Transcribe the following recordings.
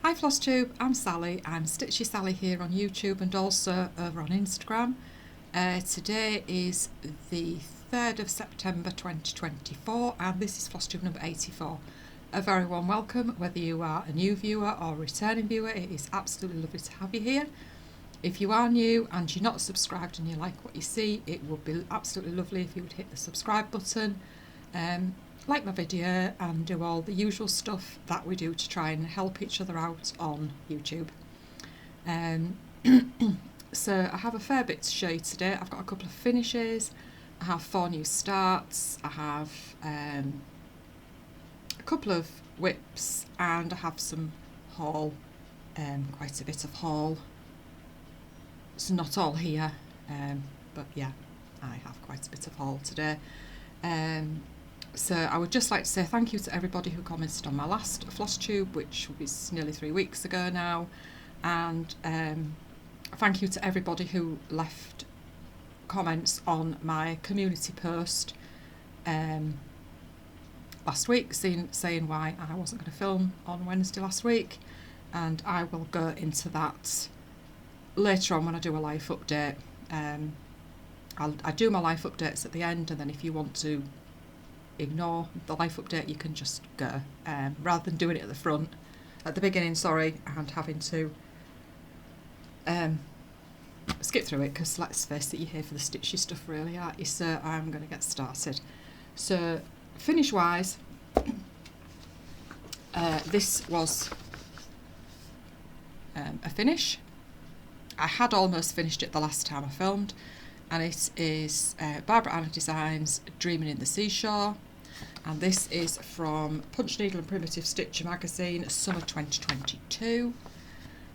Hi Flosstube, I'm Sally. I'm StitchySally here on YouTube and also over on Instagram. Today is the 3rd of September 2024 and this is Flosstube number 84. A very warm welcome, whether you are a new viewer or a returning viewer. It is absolutely lovely to have you here. If you are new and you're not subscribed and you like what you see, it would be absolutely lovely if you would hit the subscribe button, like my video and do all the usual stuff that we do to try and help each other out on YouTube. So I have a fair bit to show you today. I've got a couple of finishes, I have 4 new starts, I have a couple of whips, and I have some haul, quite a bit of haul. It's not all here, but yeah, I have quite a bit of haul today. So I would just like to say thank you to everybody who commented on my last Flosstube, which was nearly 3 weeks ago now, and thank you to everybody who left comments on my community post last week saying why I wasn't going to film on Wednesday last week, and I will go into that later on when I do a life update. I do my life updates at the end, and then if you want to ignore the life update you can just go, rather than doing it at the beginning, and having to skip through it, because let's face it, you're here for the stitchy stuff really, aren't you? So I'm going to get started. So finish wise, this was a finish. I had almost finished it the last time I filmed, and it is Barb Designs Dreaming in the Seashore, and this is from Punch Needle and Primitive Stitcher magazine, summer 2022,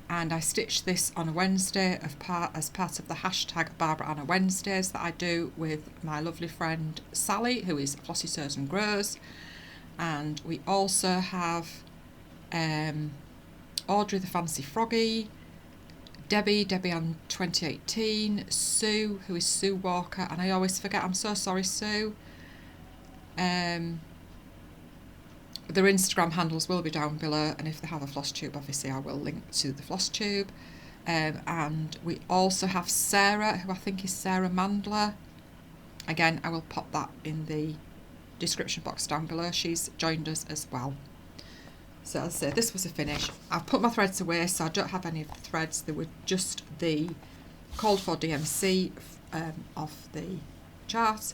and I stitched this on a Wednesday as part of the hashtag Barbara Anna Wednesdays that I do with my lovely friend Sally, who is Flossy Sews and Grows, and we also have Audrey the Fancy Froggy, Debbie on 2018, Sue, who is Sue Walker, and I always forget, I'm so sorry Sue. Their Instagram handles will be down below, and if they have a Flosstube obviously I will link to the Flosstube. And we also have Sarah, who I think is Sarah.mandla. Again, I will pop that in the description box down below. She's joined us as well. So as I say, this was a finish. I've put my threads away, so I don't have any of the threads. They were just the called for DMC of the chart,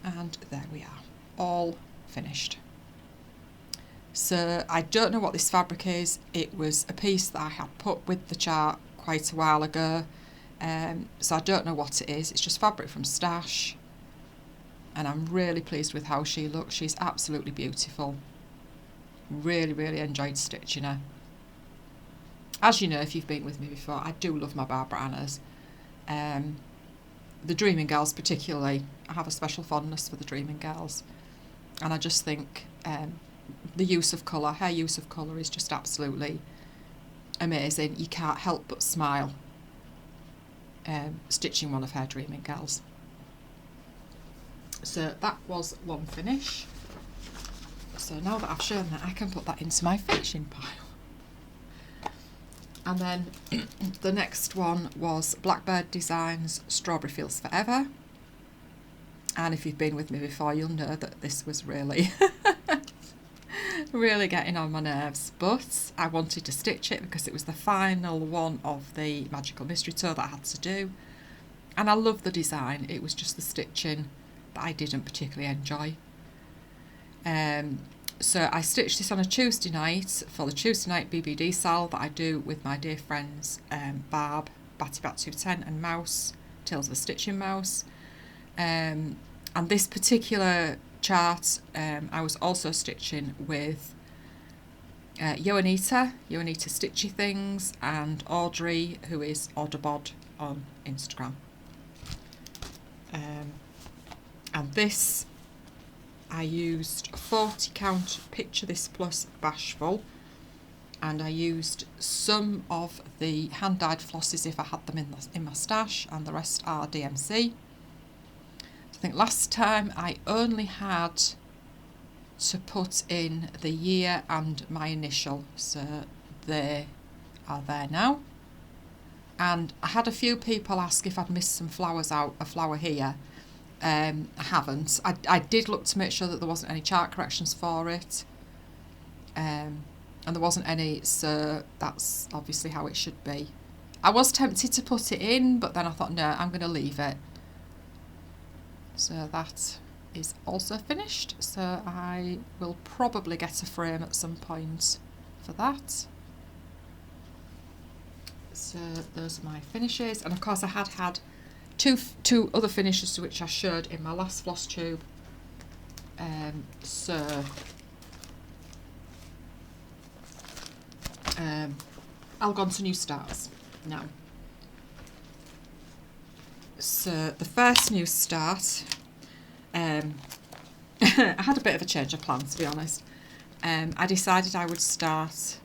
and there we are, all finished. So I don't know what this fabric is. It was a piece that I had put with the chart quite a while ago, so I don't know what it is. It's just fabric from Stash, and I'm really pleased with how she looks. She's absolutely beautiful. Really enjoyed stitching her. As you know, if you've been with me before, I do love my Barbara Annas. The Dreaming Girls particularly, I have a special fondness for the Dreaming Girls, and I just think the use of colour, her use of colour is just absolutely amazing. You can't help but smile stitching one of her Dreaming Girls. So that was one finish. So now that I've shown that, I can put that into my finishing pile. And then the next one was Blackbird Designs Strawberry Fields Forever. And if you've been with me before, you'll know that this was really, really getting on my nerves. But I wanted to stitch it because it was the final one of the Magical Mystery Tour that I had to do. And I love the design. It was just the stitching that I didn't particularly enjoy. So I stitched this on a Tuesday night for the Tuesday night BBD sal that I do with my dear friends Barb, Batty Bat 210 and Mouse, Tales of a Stitching Mouse. And this particular chart I was also stitching with Yoanita Stitchy Things, and Audrey, who is audabod on Instagram. And this I used a 40 count Picture This Plus Bashful, and I used some of the hand-dyed flosses if I had them in my stash, and the rest are DMC. I think last time I only had to put in the year and my initial, so they are there now. And I had a few people ask if I'd missed some flowers out, a flower here. I haven't. I did look to make sure that there wasn't any chart corrections for it. And there wasn't any, so that's obviously how it should be. I was tempted to put it in, but then I thought, no, I'm going to leave it. So that is also finished. So I will probably get a frame at some point for that. So those are my finishes, and of course I had two other finishes which I showed in my last floss tube. I'll go on to new starts now. So the first new start, I had a bit of a change of plan, to be honest. I decided I would start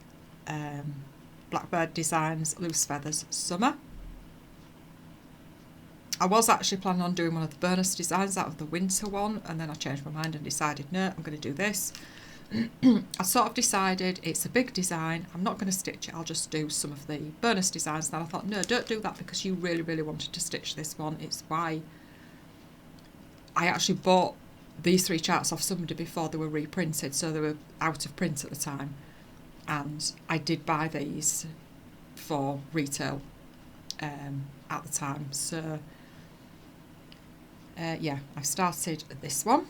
Blackbird Designs Loose Feathers Summer. I was actually planning on doing one of the bonus designs out of the winter one, and then I changed my mind and decided, no, I'm going to do this. I sort of decided it's a big design, I'm not going to stitch it, I'll just do some of the bonus designs. Then I thought, no, don't do that, because you really, really wanted to stitch this one. It's why I actually bought these 3 charts off somebody before they were reprinted, so they were out of print at the time. And I did buy these for retail at the time. So yeah, I've started this one.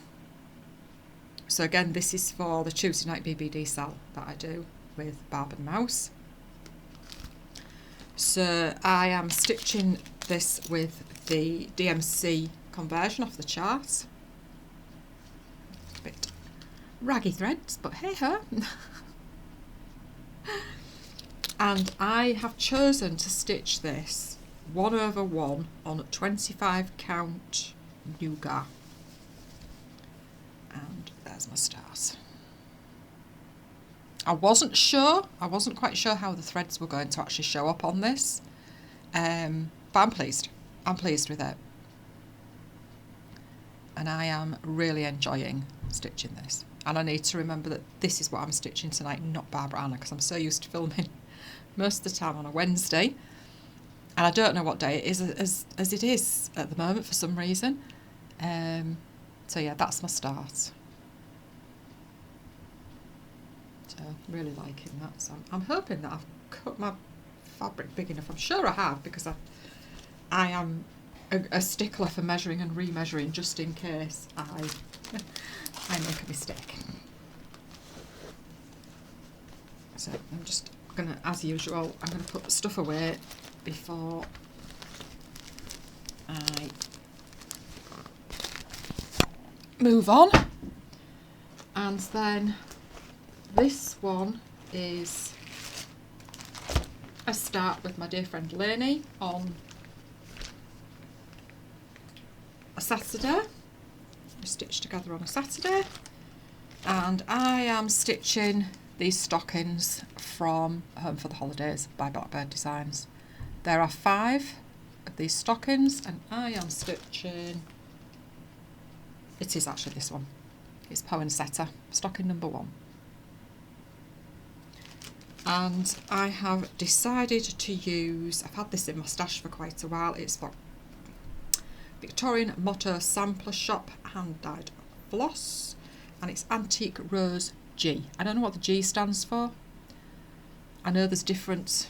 So again, this is for the Tuesday night BBD sale that I do with Barb and Mouse. So I am stitching this with the DMC conversion off the chart. A bit raggy threads, but hey ho. And I have chosen to stitch this 1/1 on 25 count nougat. And there's my stars. I wasn't quite sure how the threads were going to actually show up on this, but I'm pleased with it, and I am really enjoying stitching this. And I need to remember that this is what I'm stitching tonight, not Barbara Anna, because I'm so used to filming most of the time on a Wednesday, and I don't know what day it is as it is at the moment for some reason. So yeah, that's my start. So really liking that. So I'm hoping that I've cut my fabric big enough. I'm sure I have, because I am a stickler for measuring and remeasuring, just in case I make a mistake. So I'm just gonna, as usual, I'm gonna put the stuff away before I move on. And then this one is a start with my dear friend Lainey on a Saturday. We stitched together on a Saturday, and I am stitching these stockings from Home for the Holidays by Blackbird Designs. There are 5 of these stockings, and I am stitching, it is actually this one, it's Poinsettia, stocking number 1. And I have decided to use, I've had this in my stash for quite a while, it's for Victorian Motto Sampler Shop hand dyed floss, and it's Antique Rose G. I don't know what the G stands for. I know there's different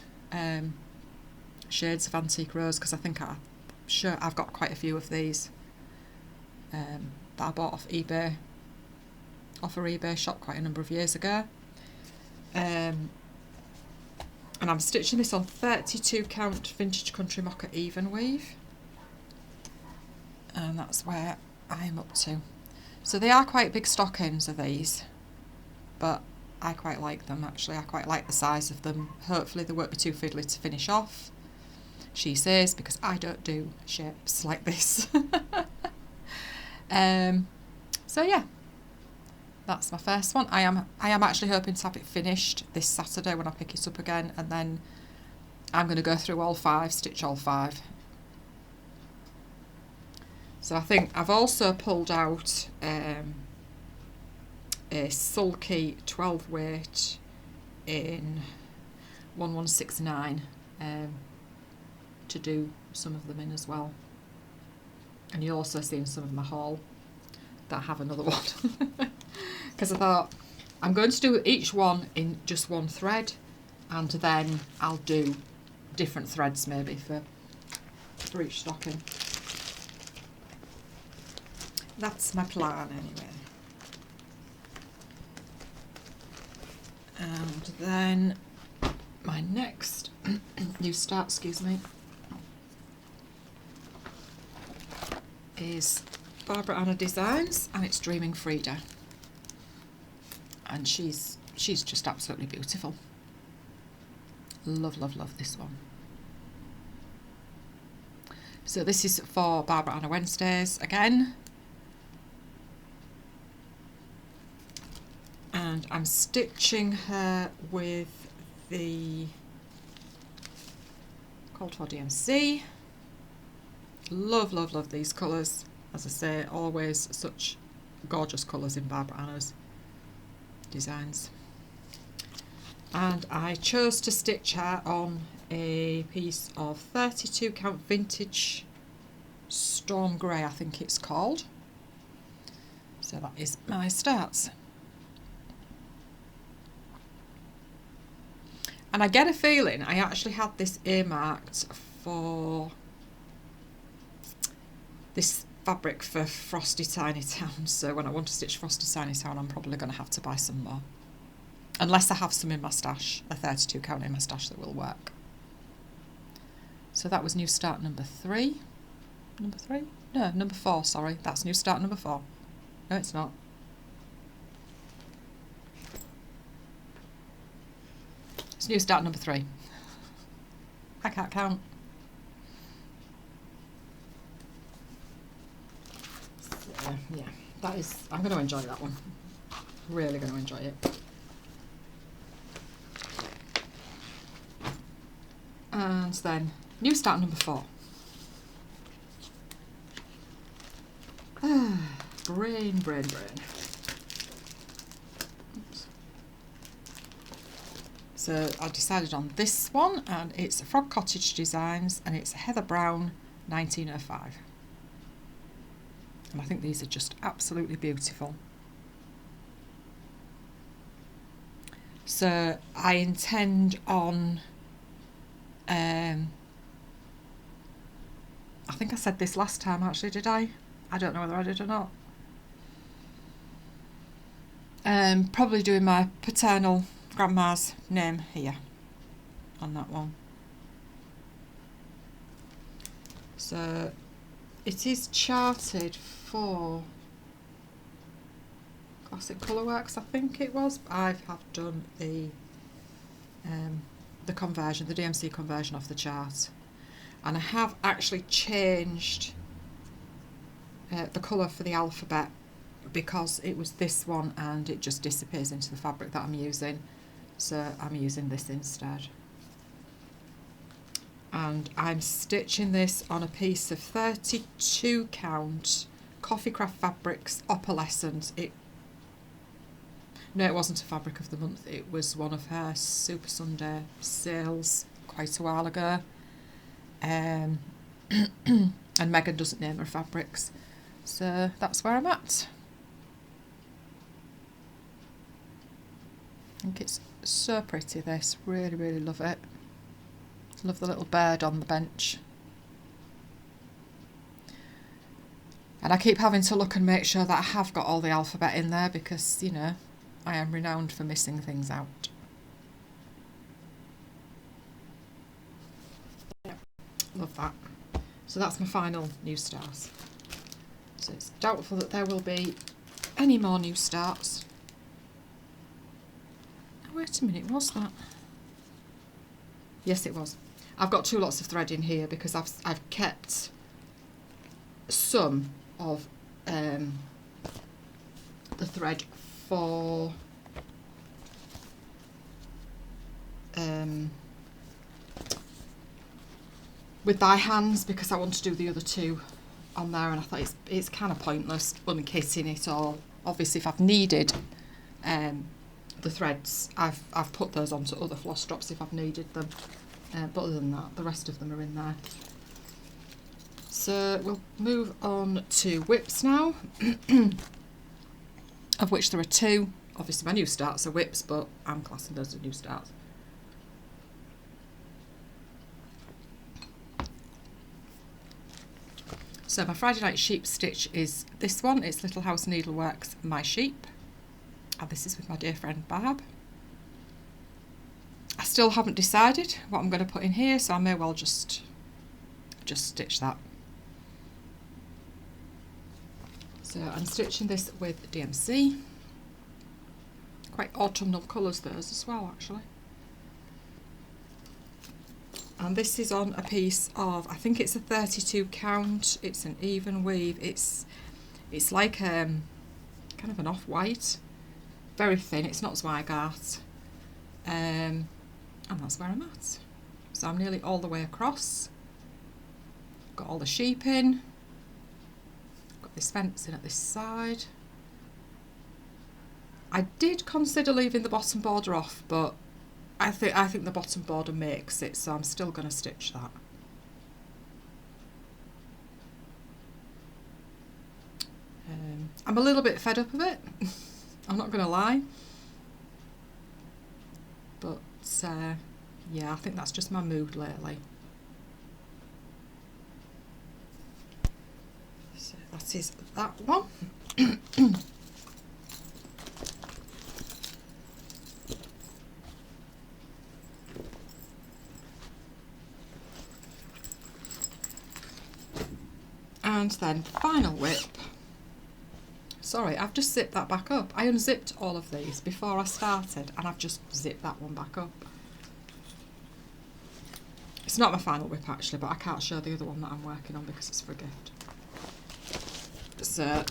shades of Antique Rose, because I think I've got quite a few of these that I bought off eBay, off her eBay shop quite a number of years ago. And I'm stitching this on 32 count Vintage Country Mocha even weave, and that's where I am up to. So they are quite big stockings of these, but I quite like them actually. I quite like the size of them. Hopefully they won't be too fiddly to finish off, she says, because I don't do shapes like this. So yeah, that's my first one. I am actually hoping to have it finished this Saturday when I pick it up again, and then I'm going to go through all 5, stitch all 5. So I think I've also pulled out a sulky 12 weight in 1169 to do some of them in as well. And you'll also see in some of my haul that I have another one. Because I thought I'm going to do each one in just one thread, and then I'll do different threads maybe for each stocking. That's my plan anyway. And then my next new start, excuse me, is Barbara Designs, and it's Dreaming Frida. And she's just absolutely beautiful. Love, love, love this one. So this is for Barbara Anna Wednesdays again. And I'm stitching her with the Cold for DMC. Love, love, love these colours. As I say, always such gorgeous colours in Barbara Anna's designs. And I chose to stitch her on a piece of 32 count vintage Storm Grey, I think it's called. So that is my starts. And I get a feeling I actually had this earmarked for this fabric for Frosty Tiny Town, so when I want to stitch Frosty Tiny Town I'm probably going to have to buy some more. Unless I have some in my stash, a 32 count in my stash that will work. So that was new start number 3. Number 3? No, number 4, sorry. That's new start number 4. No, it's not. It's new start number 3. I can't count. So, yeah, that is, I'm going to enjoy that one. Really going to enjoy it. And then new start number 4. Brain. Oops. So I decided on this one, and it's Frog Cottage Designs, and it's Heather Brown 1905. And I think these are just absolutely beautiful. So I intend on I think I said this last time actually, did I? I don't know whether I did or not. Probably doing my paternal grandma's name here on that one. So it is charted for Classic Colourworks, I think it was. I have done the conversion, the DMC conversion of the chart, and I have actually changed the colour for the alphabet because it was this one and it just disappears into the fabric that I'm using, so I'm using this instead. And I'm stitching this on a piece of 32 count Coffee Craft Fabrics Opalescent. No, it wasn't a fabric of the month, it was one of her Super Sunday sales quite a while ago. And Megan doesn't name her fabrics, so that's where I'm at. I think it's so pretty, this. Really, really love it. Love the little bird on the bench. And I keep having to look and make sure that I have got all the alphabet in there because, you know, I am renowned for missing things out. Yeah, love that. So that's my final new starts. So it's doubtful that there will be any more new starts. Oh, wait a minute, was that? Yes, it was. I've got 2 lots of thread in here because I've kept some of the thread for with Thy Hands because I want to do the other 2 on there, and I thought it's kind of pointless unkitting it all. Obviously if I've needed the threads, I've put those onto other floss drops if I've needed them. But other than that, the rest of them are in there. So we'll move on to whips now, of which there are two. Obviously my new starts are whips, but I'm classing those as new starts. So my Friday night sheep stitch is this one. It's Little House Needleworks My Sheep. And this is with my dear friend Barb. I still haven't decided what I'm going to put in here, so I may well just stitch that. So I'm stitching this with DMC. Quite autumnal colours those as well, actually. And this is on a piece of, I think it's a 32 count. It's an even weave. It's like kind of an off-white, very thin. It's not Zweigart, and that's where I'm at. So I'm nearly all the way across. Got all the sheep in. Got this fence in at this side. I did consider leaving the bottom border off, but I think the bottom border makes it, so I'm still going to stitch that. I'm a little bit fed up of it. I'm not going to lie. But yeah, I think that's just my mood lately. So that is that one. And then final whip. Sorry, I've just zipped that back up. I unzipped all of these before I started and I've just zipped that one back up. It's not my final whip actually, but I can't show the other one that I'm working on because it's for a gift. So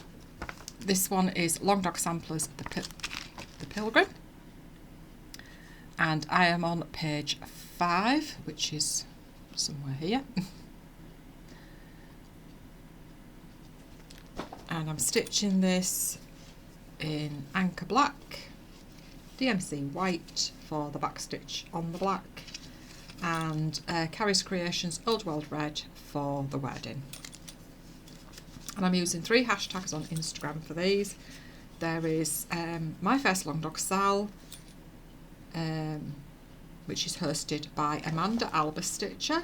this one is Long Dog Samplers, the Pilgrim. And I am on page 5, which is somewhere here. And I'm stitching this in Anchor Black, DMC White for the back stitch on the black, and Carrie's Creations Old World Red for the wording. And I'm using 3 hashtags on Instagram for these. There is My First Long Dog Sal, which is hosted by Amanda Albus Stitcher.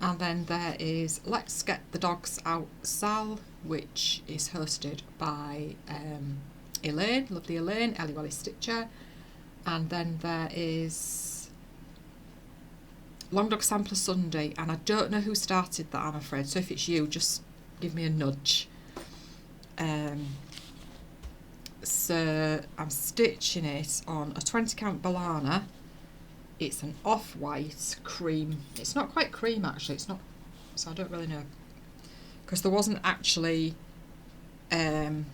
And then there is Let's Get the Dogs Out Sal, which is hosted by Elaine, lovely Elaine, Ellie Welly Stitcher. And then there is Long Dog Sampler Sunday, and I don't know who started that, I'm afraid, so if it's you, just give me a nudge. So I'm stitching it on a 20 count Balana. It's an off-white cream. It's not quite cream actually, it's not, so I don't really know. Because there wasn't actually a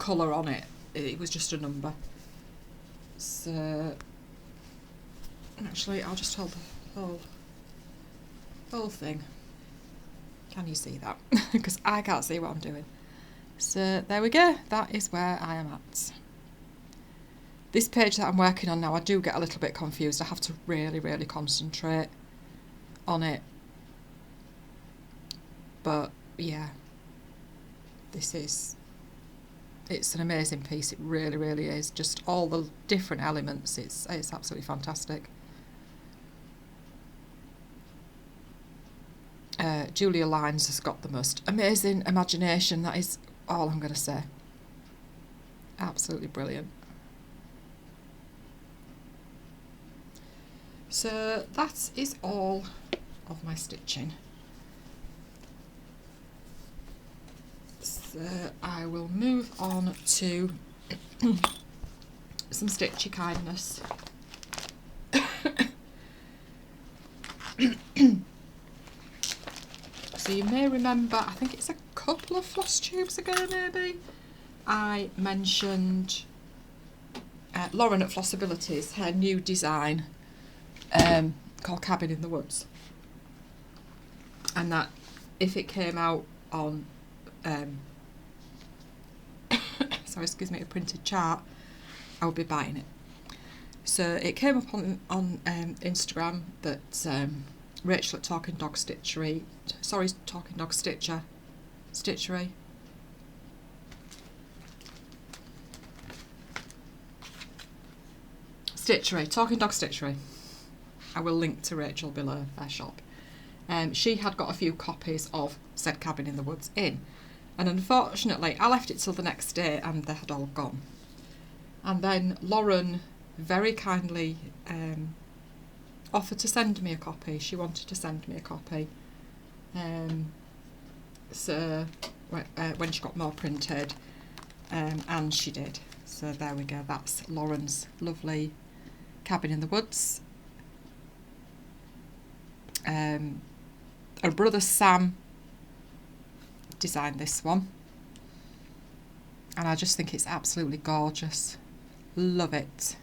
colour on it. It was just a number. So actually I'll just hold the whole thing. Can you see that? Because I can't see what I'm doing. So there we go, that is where I am at. This page that I'm working on now, I do get a little bit confused. I have to really, really concentrate on it. But yeah, it's an amazing piece. It really, really is. Just all the different elements. It's absolutely fantastic. Julia Lyons has got the most amazing imagination. That is all I'm going to say. Absolutely brilliant. So that is all of my stitching. So I will move on to some stitchy kindness. So you may remember, I think it's a couple of floss tubes ago maybe, I mentioned Lauren at Flossabilities, her new design called Cabin in the Woods, and that if it came out on sorry, excuse me, a printed chart, I would be buying it. So it came up on Instagram that Rachel at Talking Dog Stitchery, sorry, Talking Dog Stitcher, Stitchery. Stitchery, Talking Dog Stitchery. I will link to Rachel below, their shop. She had got a few copies of said Cabin in the Woods in. And unfortunately, I left it till the next day and they had all gone. And then Lauren very kindly offered to send me a copy. She wanted to send me a copy. So when she got more printed, and she did. So there we go. That's Lauren's lovely Cabin in the Woods. Her brother Sam designed this one, and I just think it's absolutely gorgeous. Love it.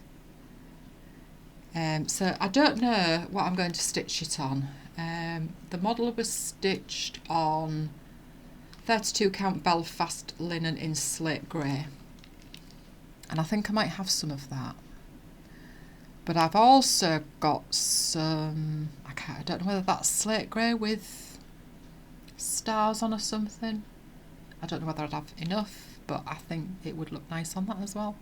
So I don't know what I'm going to stitch it on. The model was stitched on 32 count Belfast linen in slate grey, and I think I might have some of that. But I've also got some, I don't know whether that's slate grey with stars on or something. I don't know whether I'd have enough, but I think it would look nice on that as well.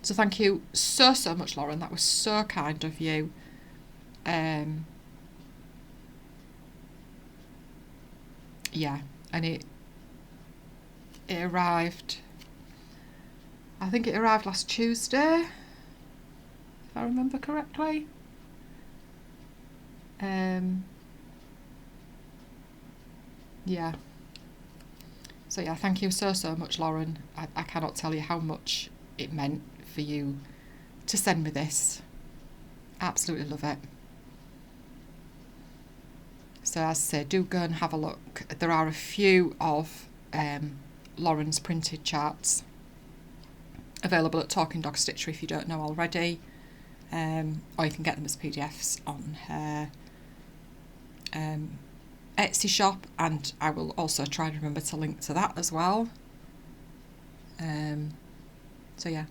So thank you so much, Lauren. That was so kind of you. Yeah, and it arrived, I think it arrived last Tuesday, if I remember correctly. Yeah. So yeah, thank you so much, Lauren. I cannot tell you how much it meant for you to send me this. Absolutely love it. So as I say, do go and have a look. There are a few of Lauren's printed charts available at Talking Dog Stitchery if you don't know already, or you can get them as PDFs on her Etsy shop, and I will also try and remember to link to that as well. So yeah,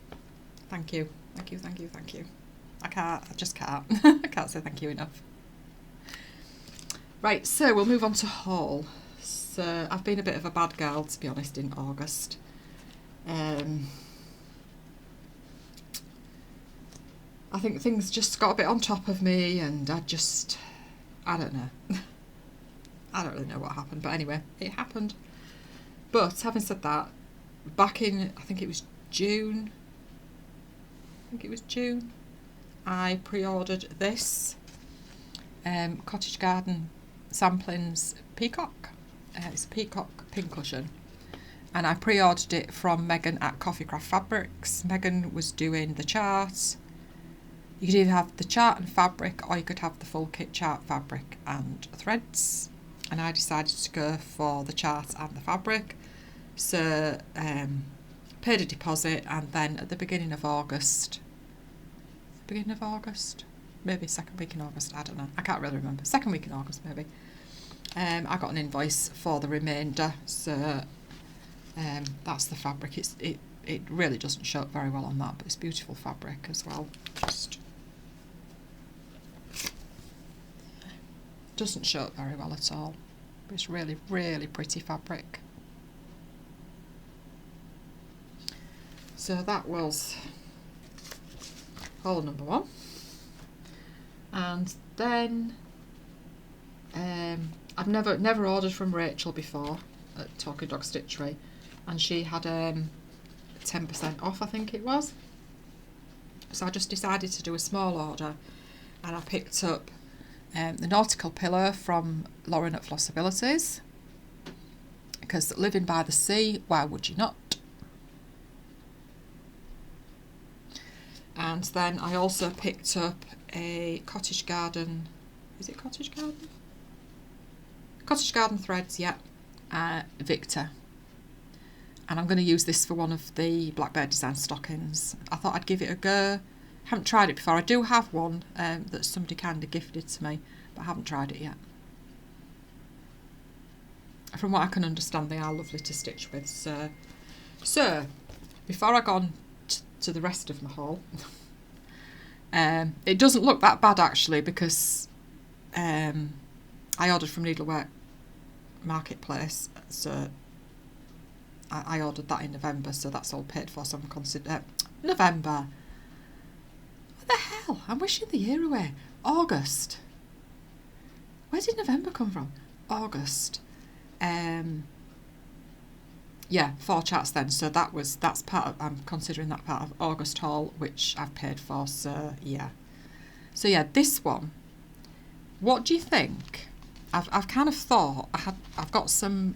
thank you. I just can't I can't say thank you enough. Right, so we'll move on to haul. So I've been a bit of a bad girl, to be honest, in August. I think things just got a bit on top of me, and I don't know. I don't really know what happened, but anyway, it happened. But having said that, back in, I think it was June, I pre-ordered this Cottage Garden Samplings Peacock. It's a peacock pincushion, and I pre-ordered it from Megan at Coffee Craft Fabrics. Megan was doing the chart. You could either have the chart and fabric, or you could have the full kit chart, fabric and threads, and I decided to go for the chart and the fabric. So paid a deposit, and then at the beginning of August, maybe second week in August, I don't know, I can't really remember, second week in August maybe, I got an invoice for the remainder. So that's the fabric. It really doesn't show up very well on that, but it's beautiful fabric as well. Just doesn't show up very well at all, but it's really pretty fabric. So that was haul number one. And then I've never ordered from Rachel before at Talking Dog Stitchery, and she had 10% off, I think it was. So I just decided to do a small order, and I picked up the nautical pillow from Lauren at Flosstubers, because living by the sea, why would you not? And then I also picked up a Cottage Garden, is it Cottage Garden? Cottage Garden threads, yeah, Victor. And I'm going to use this for one of the Blackbird design stockings. I thought I'd give it a go. Haven't tried it before. I do have one that somebody kind of gifted to me, but I haven't tried it yet. From what I can understand, they are lovely to stitch with. So before I go on to the rest of my haul. It doesn't look that bad actually, because I ordered from Needleworks Marketplace, so I ordered that in November, so that's all paid for. So I'm considering November. What the hell? I'm wishing the year away. August. Where did November come from? August. Yeah, 4 chats then. So that's part of, I'm considering that part of August haul, which I've paid for. So yeah. So yeah, this one. What do you think? I've kind of thought I've got some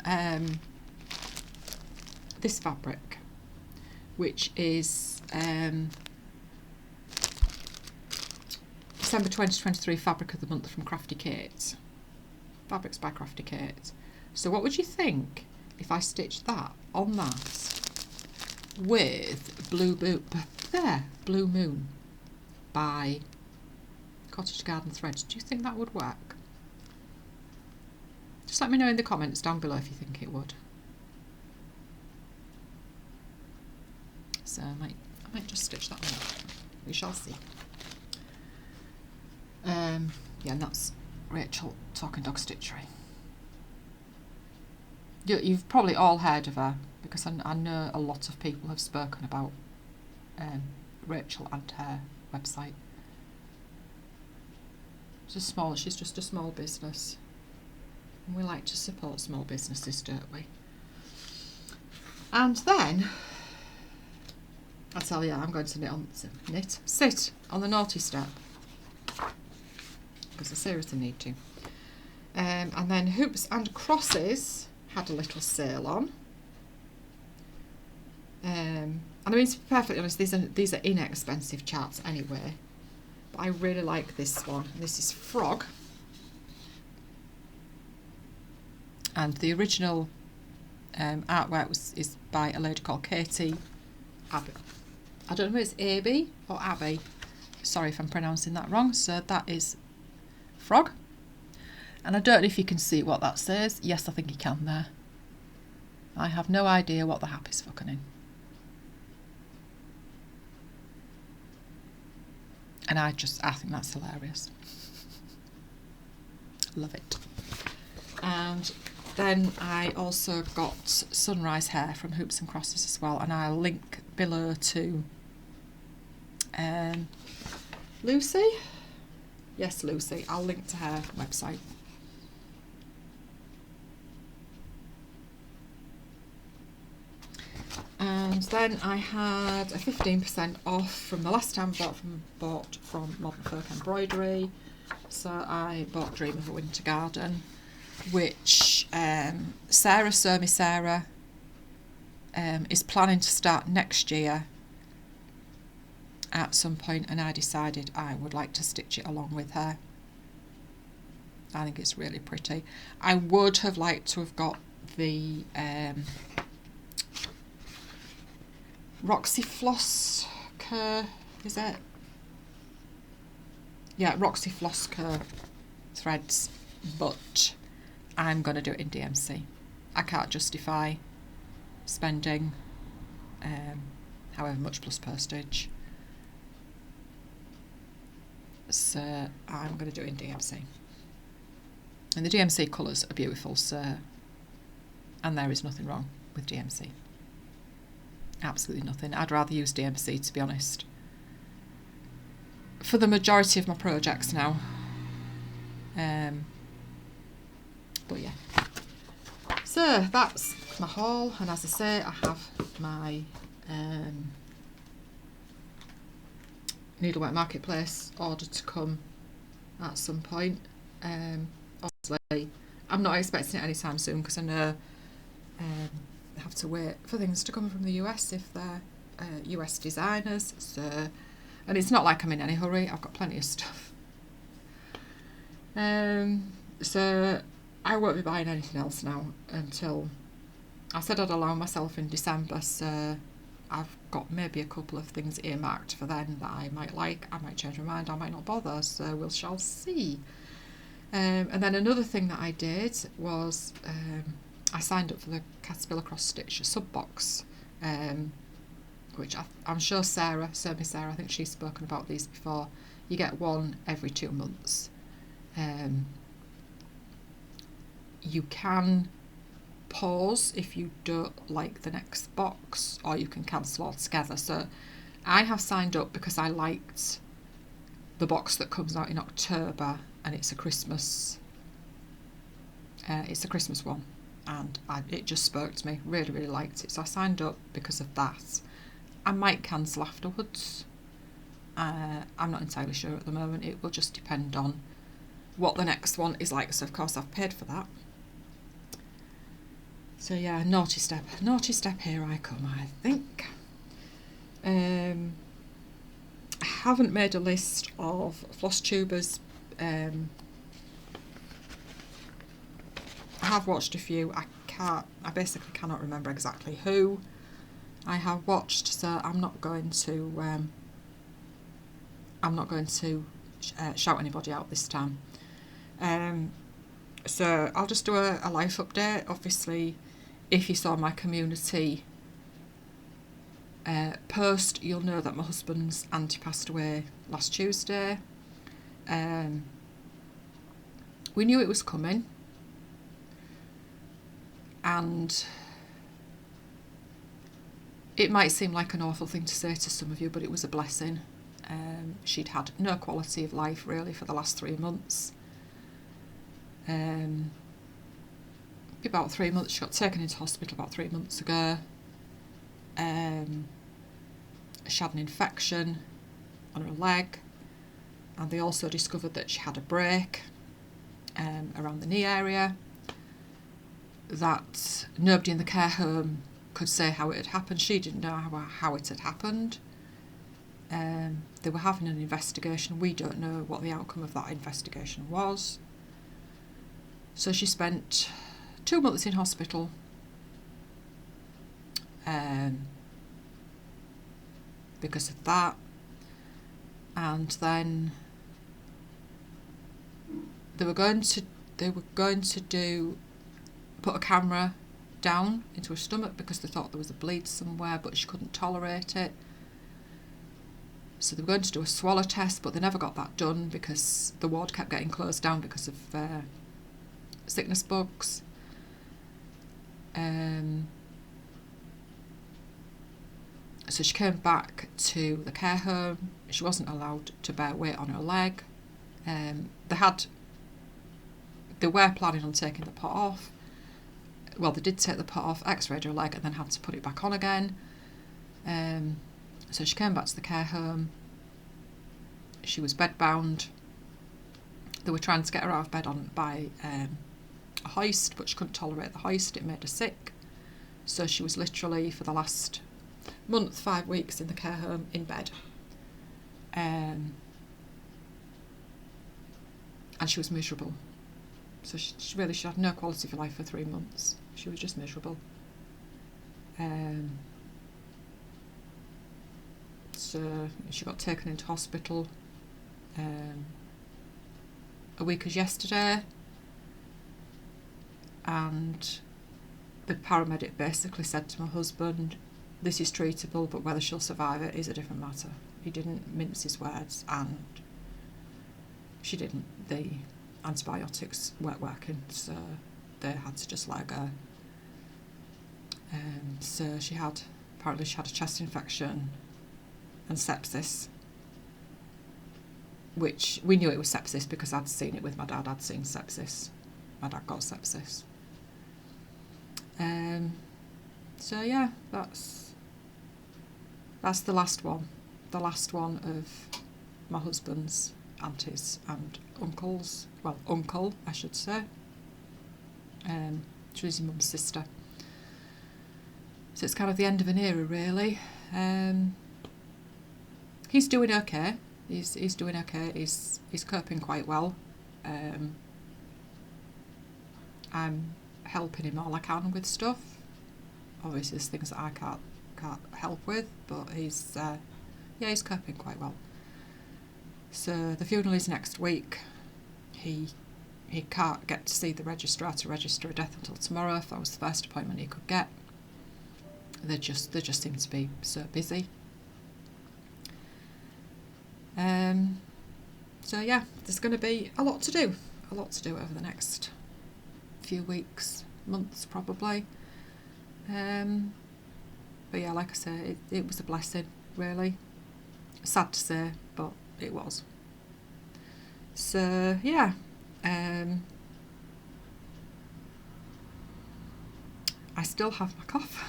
this fabric, which is December 2023 fabric of the month from Crafti Kate. Fabrics by Crafti Kate. So what would you think if I stitched that on that with Blue Moon by Cottage Garden Threads? Do you think that would work? Just let me know in the comments down below if you think it would. So I might just stitch that one. We shall see. Yeah, and that's Rachel Talking Dog Stitchery. You've probably all heard of her, because I know a lot of people have spoken about Rachel and her website. She's just a small business. And we like to support small businesses, don't we? And then, I tell you, I'm going to sit on the naughty step, because I seriously need to. And then Hoops and Crosses had a little sale on. And I mean, to be perfectly honest, these are inexpensive charts anyway. But I really like this one. This is Frog. And the original artwork is by a lady called Katie Abbey. I don't know if it's Abby or Abby. Sorry if I'm pronouncing that wrong. So that is Frog. And I don't know if you can see what that says. Yes, I think you can there. I have no idea what the happy's fucking in. And I think that's hilarious. Love it. And then I also got Sunrise Hair from Hoops and Crosses as well, and I'll link below to Lucy. Yes, Lucy. I'll link to her website. And then I had a 15% off from the last time I bought from Modern Folk Embroidery. So I bought Dream of a Winter Garden, which Sarah is planning to start next year at some point, and I decided I would like to stitch it along with her. I think it's really pretty. I would have liked to have got the Roxy Floss Cur, is it? Yeah, Roxy Floss Cur threads, but I'm going to do it in DMC. I can't justify spending however much plus postage, so I'm going to do it in DMC. And the DMC colours are beautiful, so, and there is nothing wrong with DMC. Absolutely nothing. I'd rather use DMC, to be honest, for the majority of my projects now. But yeah. So that's my haul, and as I say, I have my Needleworks Marketplace order to come at some point. Obviously, I'm not expecting it anytime soon, because I know I have to wait for things to come from the US if they're US designers. So, and it's not like I'm in any hurry. I've got plenty of stuff. So I won't be buying anything else now until, I said I'd allow myself in December, so I've got maybe a couple of things earmarked for then that I might like. I might change my mind, I might not bother, so we shall see. And then another thing that I did was I signed up for the Caterpillar Cross Stitch sub box which I'm sure Sarah, I think she's spoken about these before. You get one every 2 months. You can pause if you don't like the next box, or you can cancel altogether. So I have signed up because I liked the box that comes out in October, and it's a Christmas one, and it just spoke to me. Really liked it, so I signed up because of that. I might cancel afterwards. I'm not entirely sure at the moment. It will just depend on what the next one is like. So of course I've paid for that. So yeah, naughty step, here I come, I think. I haven't made a list of Flosstubers. I have watched a few. I basically cannot remember exactly who I have watched, so I'm not going to shout anybody out this time. So I'll just do a life update. Obviously, if you saw my community post, you'll know that my husband's auntie passed away last Tuesday. We knew it was coming, and it might seem like an awful thing to say to some of you, but it was a blessing. She'd had no quality of life really for the last 3 months. About 3 months, she got taken into hospital about 3 months ago. She had an infection on her leg, and they also discovered that she had a break around the knee area, that nobody in the care home could say how it had happened. She didn't know how it had happened. They were having an investigation. We don't know what the outcome of that investigation was. So she spent 2 months in hospital. Because of that. And then they were going to put a camera down into her stomach because they thought there was a bleed somewhere, but she couldn't tolerate it. So they were going to do a swallow test, but they never got that done because the ward kept getting closed down because of sickness bugs. So she came back to the care home. She wasn't allowed to bear weight on her leg. They were planning on taking the pot off. Well, they did take the pot off, x-rayed her leg, and then had to put it back on again. So she came back to the care home. She was bedbound. They were trying to get her out of bed by a hoist, but she couldn't tolerate the hoist. It made her sick. So she was literally, for the last month, 5 weeks in the care home, in bed. And she was miserable. So she had no quality of life for 3 months. She was just miserable. So she got taken into hospital. A week as yesterday, and the paramedic basically said to my husband, this is treatable, but whether she'll survive it is a different matter. He didn't mince his words, and she didn't. The antibiotics weren't working, so they had to just let her go. So apparently she had a chest infection and sepsis, which we knew it was sepsis because I'd seen it with my dad. I'd seen sepsis. My dad got sepsis. So yeah, that's the last one. The last one of my husband's aunties and uncles. Well, uncle, I should say. She was his mum's sister. So it's kind of the end of an era, really. He's doing okay. He's doing okay. He's coping quite well. I'm helping him all I can with stuff. Obviously, there's things that I can't help with, but he's coping quite well. So the funeral is next week. He can't get to see the registrar to register a death until tomorrow. That was the first appointment he could get. they just seem to be so busy. So yeah, there's going to be a lot to do over the next few weeks, months probably. But yeah, like I say, it was a blessing, really. Sad to say, but it was. So yeah, I still have my cough.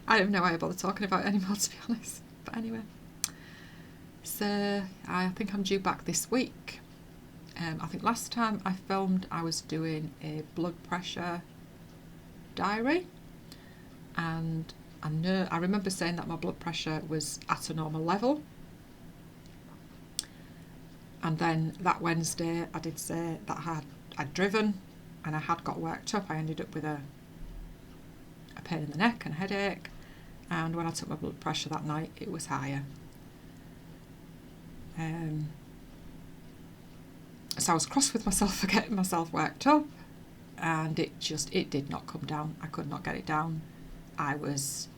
I don't know why I bother talking about it anymore, to be honest. But anyway, so I think I'm due back this week. I think last time I filmed I was doing a blood pressure diary, and I remember saying that my blood pressure was at a normal level, and then that Wednesday I did say that I'd driven and I had got worked up. I ended up with a pain in the neck and a headache, and when I took my blood pressure that night it was higher. So I was cross with myself for getting myself worked up, and it did not come down. I could not get it down. I was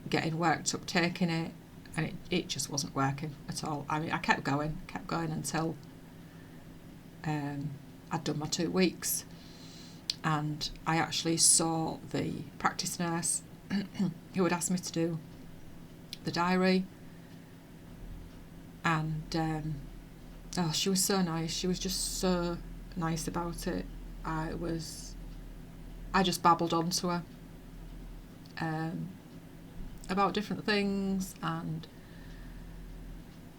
getting worked up taking it, and it just wasn't working at all. I mean, I kept going until I'd done my 2 weeks, and I actually saw the practice nurse who had asked me to do the diary, and oh, she was so nice. She was just so nice about it. I just babbled on to her about different things, and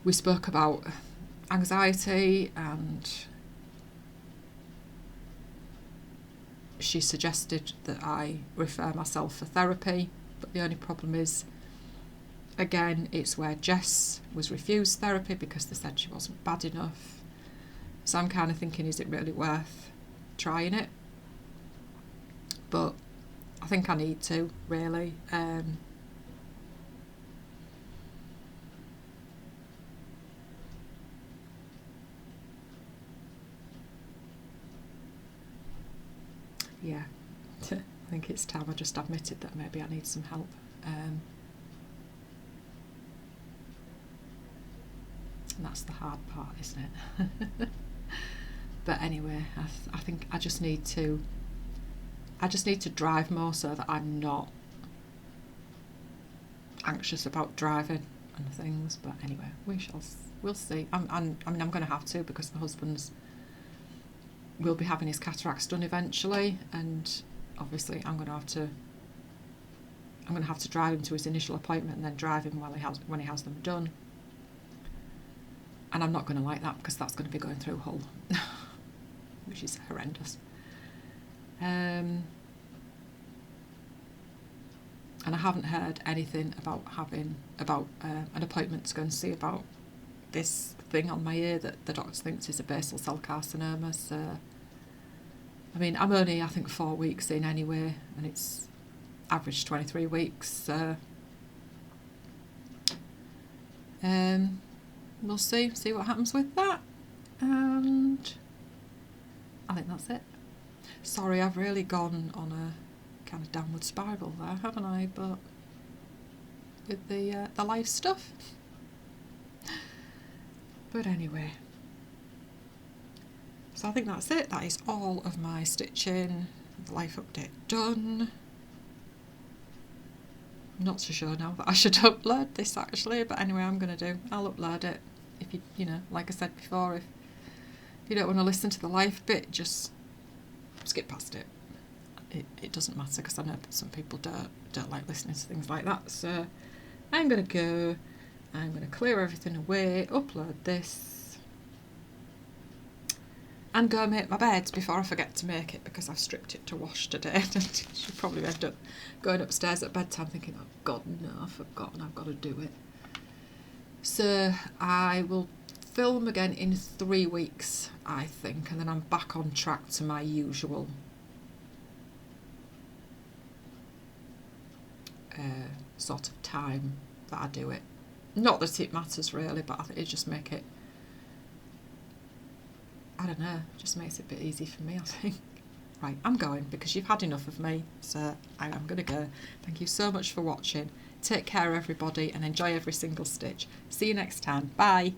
we spoke about anxiety, and she suggested that I refer myself for therapy, but the only problem is, again, it's where Jess was refused therapy because they said she wasn't bad enough. So I'm kind of thinking, is it really worth trying it? But I think I need to, really. Yeah, I think it's time I just admitted that maybe I need some help. And that's the hard part, isn't it? But anyway, I think I just need to drive more so that I'm not anxious about driving and things. But anyway, we'll see. I mean, I'm going to have to, because my husband's will be having his cataracts done eventually, and obviously I'm going to have to drive him to his initial appointment and then drive him when he has them done. And I'm not going to like that, because that's going to be going through Hull, which is horrendous. And I haven't heard anything about having an appointment to go and see about this thing on my ear that the doctor thinks is a basal cell carcinoma. So, I mean, I'm only, I think, 4 weeks in anyway, and it's average 23 weeks. So, we'll see what happens with that, and I think that's it. Sorry, I've really gone on a kind of downward spiral there, haven't I? But with the life stuff. But anyway, so I think that's it. That is all of my stitching, the life update done. I'm not so sure now that I should upload this actually, but anyway, I'll upload it. If you know, like I said before, if you don't want to listen to the life bit, just skip past it. It doesn't matter, because I know some people don't like listening to things like that. So I'm going to clear everything away, upload this, and go make my bed before I forget to make it, because I've stripped it to wash today. She'll probably end up going upstairs at bedtime thinking, oh God, no, I've forgotten, I've got to do it. So I will film again in 3 weeks, I think, and then I'm back on track to my usual sort of time that I do it. Not that it matters really, but I think it just make it, I don't know, just makes it a bit easy for me, I think. Right, I'm going because you've had enough of me, so I am going to go. Thank you so much for watching. Take care, everybody, and enjoy every single stitch. See you next time. Bye.